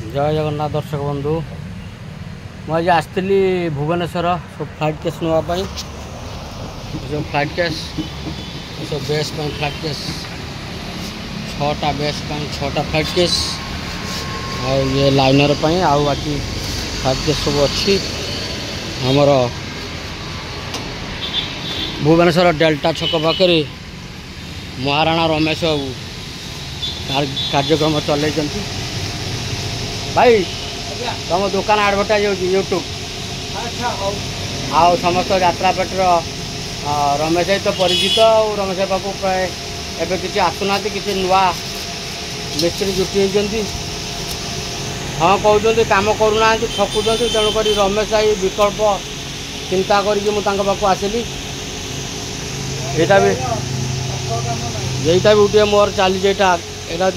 जय जगन्नाथ दर्शक बंधु मुझे आसती भुवनेश्वर सब फ्लाइट केस नापी सब फ्लाइट केस सब बेस फ्लाइट केस 6टा बेस 6टा फ्लाइट केस और ये लाइनर आउ बाकी फ्लाइट केस सब अच्छी आमर भुवनेश्वर डेल्टा छक पाखे महाराणा रमेश बाबू कार्यक्रम चल भाई तुम दुकान आडभटाइज हो यूट्यूब आओ समस्त यात्रा पेटर रमेश भाई तो परिचित और रमेश भाई पाक प्राय एवं किसी आसुना किसी नुआ मिस्त्री जुटी होती हाँ कहते कम करूना ठकुं तेणुक रमेश भाई विकल्प चिंता करके आसिली यहीटा भी गोटे मोर चली यहाँ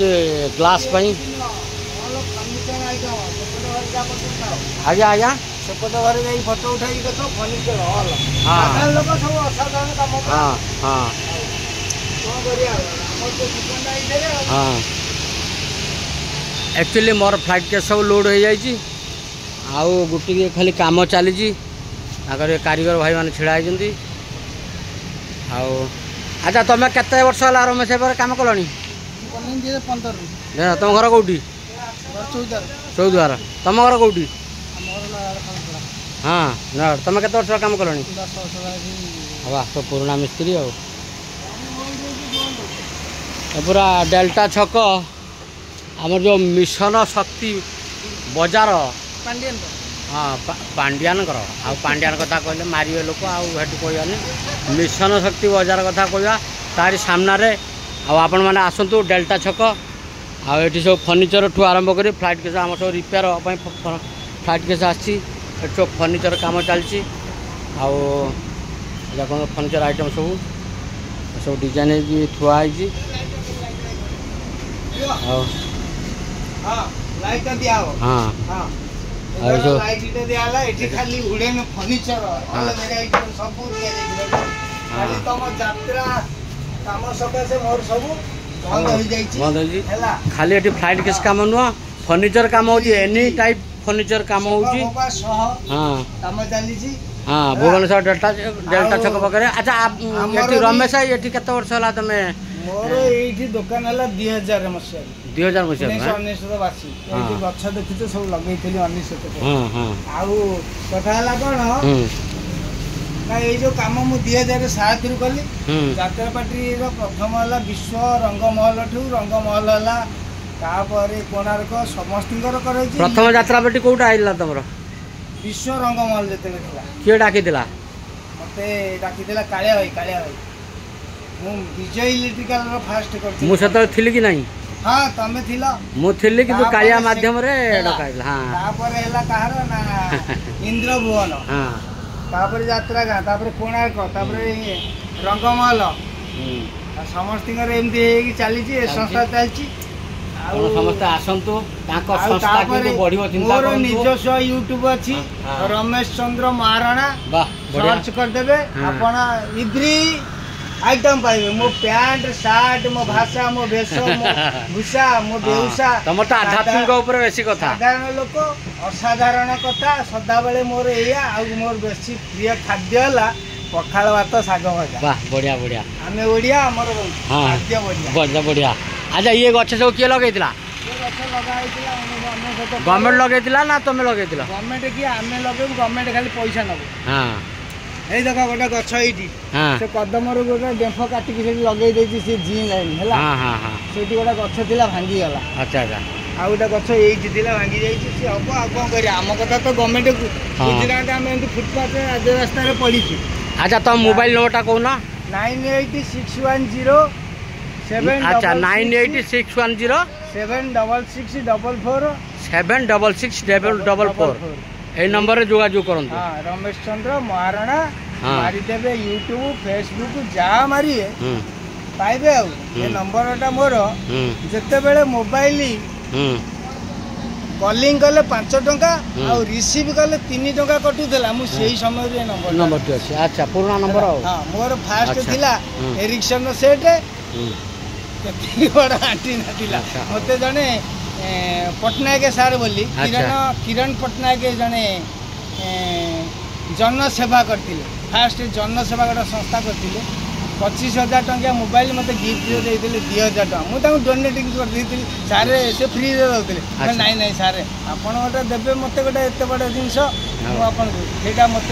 ग्लास आज्ञा आज्ञा सेपट घर जा फोटो उठाई देख फर्निचर हल हाँ लोक सब असाधारण कम हाँ हाँ हाँ एक्चुअली मोर फ्लाइट केस सब लोड हो जाए आउ गोटे खाली काम चली कारीगर भाई मैंने छिड़ा होती अच्छा तुम केते वर्ष है रमेश कम कल 15 तुम घर कौटी चौद्वार तुम घर कौटी हाँ न तुम केते वर्ष काम कल वाह तो पुराना मिस्त्री पूरा डेल्टा छक आम जो मिशन शक्ति बजार हाँ पांडियान आ पांडियान कथा कहले मारे लोक आठ कहवानी मिशन शक्ति बजार कथा कहवा तारी सामने आपण मैंने आसतु डेल्टा छक आठी सब फर्निचर ठू आरंभ कर फ्लाइट केस आम सब रिपेयर फ्लाइट केस आसी सब फर्निचर काम चलती आम फर्निचर आइटम सब सब डिजाइन थुआई हाँ खाली उड़ेन फर्निचर सब तुम यात्रा काम सकाशे मोर सब बंद खाली ये फ्लाइट केस काम नुह फर्निचर काम हो एनी टाइप फर्निचर काम हो हाँ भुवनेश्वर डेल्टा छक पाखे अच्छा रमेश ये केते वर्ष है तुम्हें मोर ये दुकान है 2000 मसीहा 2000 मसीहा बासी गछ देखी सब लगे 19 आउ कथा है कौन ना ये जो काम मु 2007 रु कली यात्रा पार्टी प्रथम है विश्व रंगमहल ठू रंगमहल है तापर कोणार्क समस्त प्रथम यात्रा पार्टी कौटा आइला तुम विश्व रंगमहल जो किए डाकी मत डाकी कालिया भाई मु विजय इलेक्ट्रिकल फास्ट कर मुझे थी कि नहीं हाँ तमे थिला मु थिली कि कालिया माध्यम रे डकाइला हां तापर एला कहार ना इंद्र भुवन हां तापर यात्रा गाँ तापर कोणार्क तापर रंगमहल समस्त एमती चली संस्था चलती समस्त आसतु मोर निजस्व यूट्यूब अच्छी रमेश चंद्र महाराणा सर्च करदे आपण इब्री आइटम पाइबे मो पैंट शर्ट मो भाषा मो वेश मो भूषा मो बेउसा तुम तो आध्यात्मिक ऊपर बेसी कथा साधारण लोक असाधारण कथा सदा बेले मोर एया आ मोर बेसी प्रिय खाद्य हला पखाल भात साग भजा वाह बढ़िया बढ़िया आमे ओडिया हमर खाद्य बढ़िया बढ़िया बढ़िया अच्छा ये गछ सब किए लगेइतिला गवर्नमेंट लगेइतिला ना तुम लगेइतिला गवर्नमेंट की आमे लगे गवर्नमेंट खाली पैसा नबो हां ए देखा गोटे गछ एठी से कदम रो गोटे डेंफ काटी के लगे देछि से जी लाइन हला हां हां हां सेठी गोटे गछ थिला भांगी गला अच्छा अच्छा आ गोटे गछ एठी थिला भांगी जाइछि से अब आ कोन करी आम कथा तो गवर्नमेंट को गुजरात आमे एंती फुटपाथ राज रास्ता रे पड़ी छी अच्छा तो मोबाइल नंबरटा कहूना 986107 अच्छा 9861076644 এই নম্বরে যোগাযোগ করুন हाँ रमेश चंद्र महाराणा मारिदेवे यूट्यूब फेसबुक जहाँ मारिए पाइबे ये नंबरटा मोर जिते बेले मोबाइल कॉलिंग कले 5 टंका आ रिसीव कले 3 टंका कटुला मुझे समय रे नंबर अच्छे अच्छा पुराना नंबर हाँ मोर फास्ट थिला एरिक्सन सेट बड़ा आंटी ना मत जड़े पट्टनायक सार बोली किरण पट्टनायक जड़े जनसेवा करते फास्ट जनसेवा गोटे संस्था करते 25,000 टंका मोबाइल मत गिफ्ट देते 2,000 टका मुझे डोनेटिंग कर सारे से फ्री दे नाई नाई सारे आपड़ गोटे देवे मत गोटे एत बड़ जिनस मुझे मत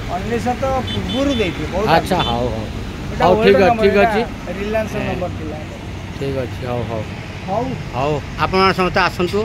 1900 तो पूर्व देते। अच्छा हाँ हाँ ठीक अच्छे रिलायंस नंबर ठीक अच्छे हाँ हाँ हाँ हाँ आप समस्त आसतु।